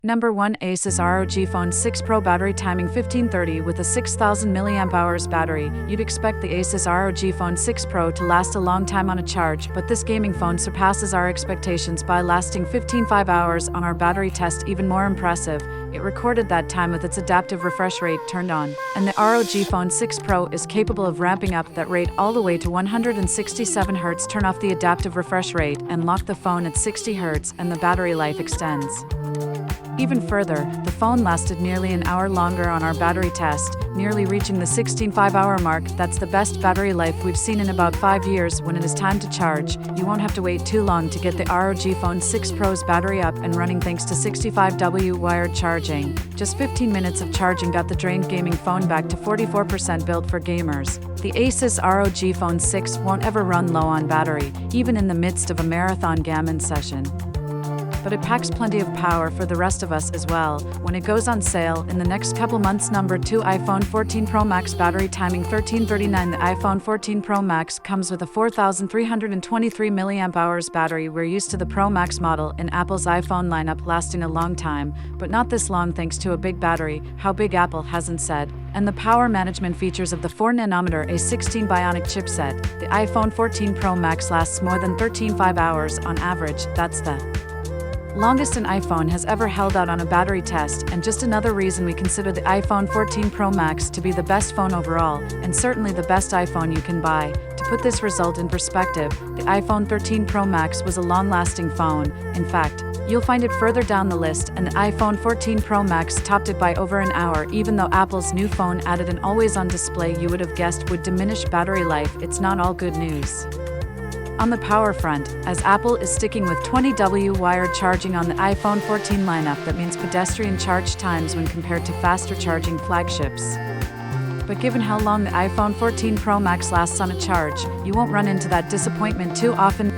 Number 1. Asus ROG Phone 6 Pro Battery Timing 1530 with a 6000 mAh battery. You'd expect the Asus ROG Phone 6 Pro to last a long time on a charge, but this gaming phone surpasses our expectations by lasting 15.5 hours on our battery test. Even more impressive, it recorded that time with its adaptive refresh rate turned on, and the ROG Phone 6 Pro is capable of ramping up that rate all the way to 167 Hz. Turn off the adaptive refresh rate and lock the phone at 60 Hz and the battery life extends. Even further, the phone lasted nearly an hour longer on our battery test, nearly reaching the 16.5-hour mark. That's the best battery life we've seen in about 5 years. When it is time to charge, you won't have to wait too long to get the ROG Phone 6 Pro's battery up and running thanks to 65W wired charging. Just 15 minutes of charging got the drained gaming phone back to 44%. Built for gamers, the Asus ROG Phone 6 won't ever run low on battery, even in the midst of a marathon gaming session. But it packs plenty of power for the rest of us as well when it goes on sale in the next couple months. Number 2. iPhone 14 Pro Max Battery Timing 1339. The iPhone 14 Pro Max comes with a 4323 mAh battery. We're used to the Pro Max model in Apple's iPhone lineup lasting a long time, but not this long thanks to a big battery. How big, Apple hasn't said. And the power management features of the 4nm A16 Bionic chipset. The iPhone 14 Pro Max lasts more than 13.5 hours on average. That's the longest an iPhone has ever held out on a battery test, and just another reason we consider the iPhone 14 Pro Max to be the best phone overall, and certainly the best iPhone you can buy. To put this result in perspective, the iPhone 13 Pro Max was a long-lasting phone. In fact, you'll find it further down the list, and the iPhone 14 Pro Max topped it by over an hour. Even though Apple's new phone added an always-on display you would have guessed would diminish battery life, it's not all good news. On the power front, as Apple is sticking with 20W wired charging on the iPhone 14 lineup, that means pedestrian charge times when compared to faster charging flagships. But given how long the iPhone 14 Pro Max lasts on a charge, you won't run into that disappointment too often.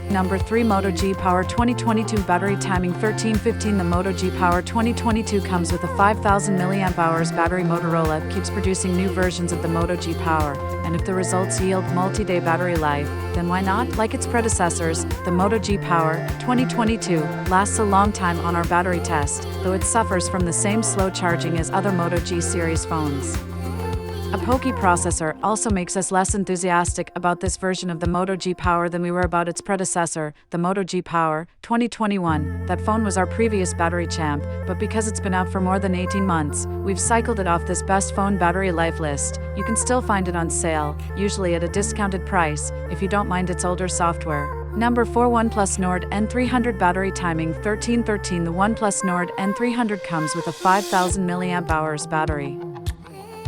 Number 3. Moto G Power 2022 Battery Timing 1315. The Moto G Power 2022 comes with a 5000 mAh battery. Motorola keeps producing new versions of the Moto G Power, and if the results yield multi-day battery life, then why not? Like its predecessors, the Moto G Power 2022 lasts a long time on our battery test, though it suffers from the same slow charging as other Moto G series phones. A pokey processor also makes us less enthusiastic about this version of the Moto G Power than we were about its predecessor, the Moto G Power 2021. That phone was our previous battery champ, but because it's been out for more than 18 months, we've cycled it off this best phone battery life list. You can still find it on sale, usually at a discounted price, if you don't mind its older software. Number 4. OnePlus Nord N300 Battery Timing 1313. The OnePlus Nord N300 comes with a 5000 mAh battery.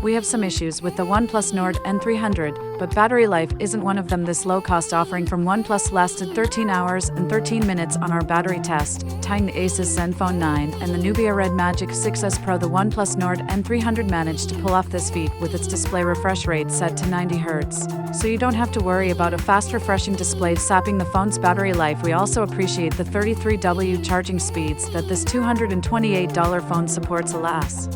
We have some issues with the OnePlus Nord N300, but battery life isn't one of them. This low-cost offering from OnePlus lasted 13 hours and 13 minutes on our battery test, tying the Asus Zenfone 9 and the Nubia Red Magic 6S Pro. The OnePlus Nord N300 managed to pull off this feat with its display refresh rate set to 90 Hz, so you don't have to worry about a fast refreshing display sapping the phone's battery life. We also appreciate the 33W charging speeds that this $228 phone supports. Alas,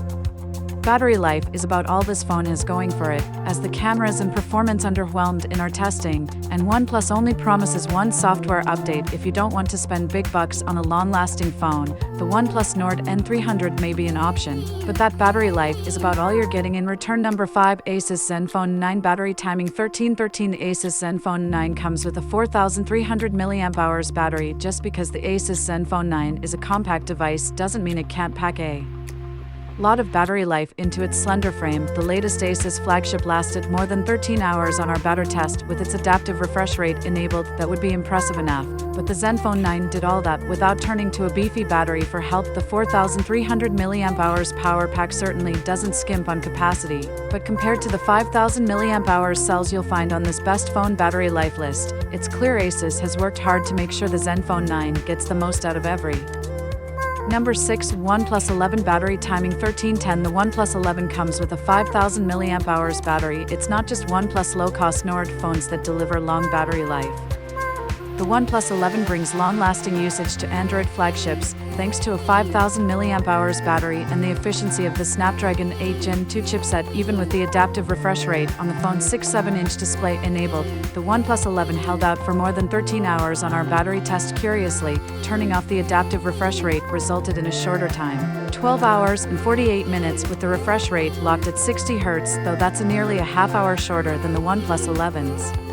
battery life is about all this phone has going for it, as the cameras and performance underwhelmed in our testing, and OnePlus only promises one software update. If you don't want to spend big bucks on a long-lasting phone, the OnePlus Nord N300 may be an option, but that battery life is about all you're getting in return. Number 5. Asus Zenfone 9 Battery Timing 1313. The Asus Zenfone 9 comes with a 4300 mAh battery. Just because the Asus Zenfone 9 is a compact device doesn't mean it can't pack a lot of battery life into its slender frame. The latest Asus flagship lasted more than 13 hours on our battery test with its adaptive refresh rate enabled. That would be impressive enough, but the Zenfone 9 did all that without turning to a beefy battery for help. The 4300 mAh power pack certainly doesn't skimp on capacity, but compared to the 5000 mAh cells you'll find on this best phone battery life list, it's clear Asus has worked hard to make sure the Zenfone 9 gets the most out of every. Number 6. OnePlus 11 Battery Timing 1310. The OnePlus 11 comes with a 5000 mAh battery. It's not just OnePlus low-cost Nord phones that deliver long battery life. The OnePlus 11 brings long-lasting usage to Android flagships, thanks to a 5000 mAh battery and the efficiency of the Snapdragon 8 Gen 2 chipset. Even with the adaptive refresh rate on the phone's 6.7-inch display enabled, the OnePlus 11 held out for more than 13 hours on our battery test. Curiously, turning off the adaptive refresh rate resulted in a shorter time, 12 hours and 48 minutes, with the refresh rate locked at 60 Hz, though that's nearly a half hour shorter than the OnePlus 11's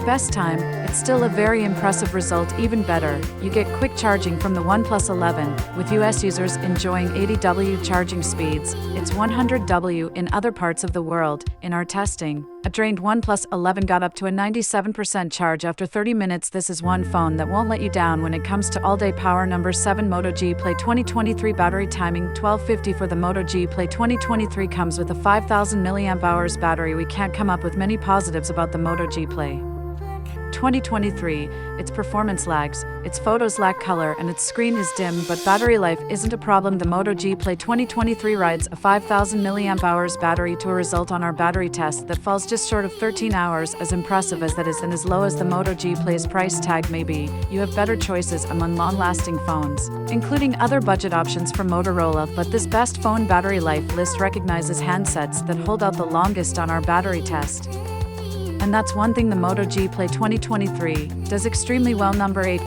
best time. It's still a very impressive result. Even better, you get quick charging from the OnePlus 11, with US users enjoying 80W charging speeds. It's 100W in other parts of the world. In our testing, a drained OnePlus 11 got up to a 97% charge after 30 minutes. This is one phone that won't let you down when it comes to all-day power. Number 7. Moto G Play 2023 battery timing 1250 for the Moto G Play 2023 comes with a 5000 mAh battery. We can't come up with many positives about the Moto G Play 2023. Its performance lags, its photos lack color, and its screen is dim, but battery life isn't a problem. The Moto G Play 2023 rides a 5000 mAh battery to a result on our battery test that falls just short of 13 hours. As impressive as that is, and as low as the Moto G Play's price tag may be, you have better choices among long-lasting phones, including other budget options from Motorola, but this best phone battery life list recognizes handsets that hold out the longest on our battery test. And that's one thing the Moto G Play 2023 does extremely well. Number 8.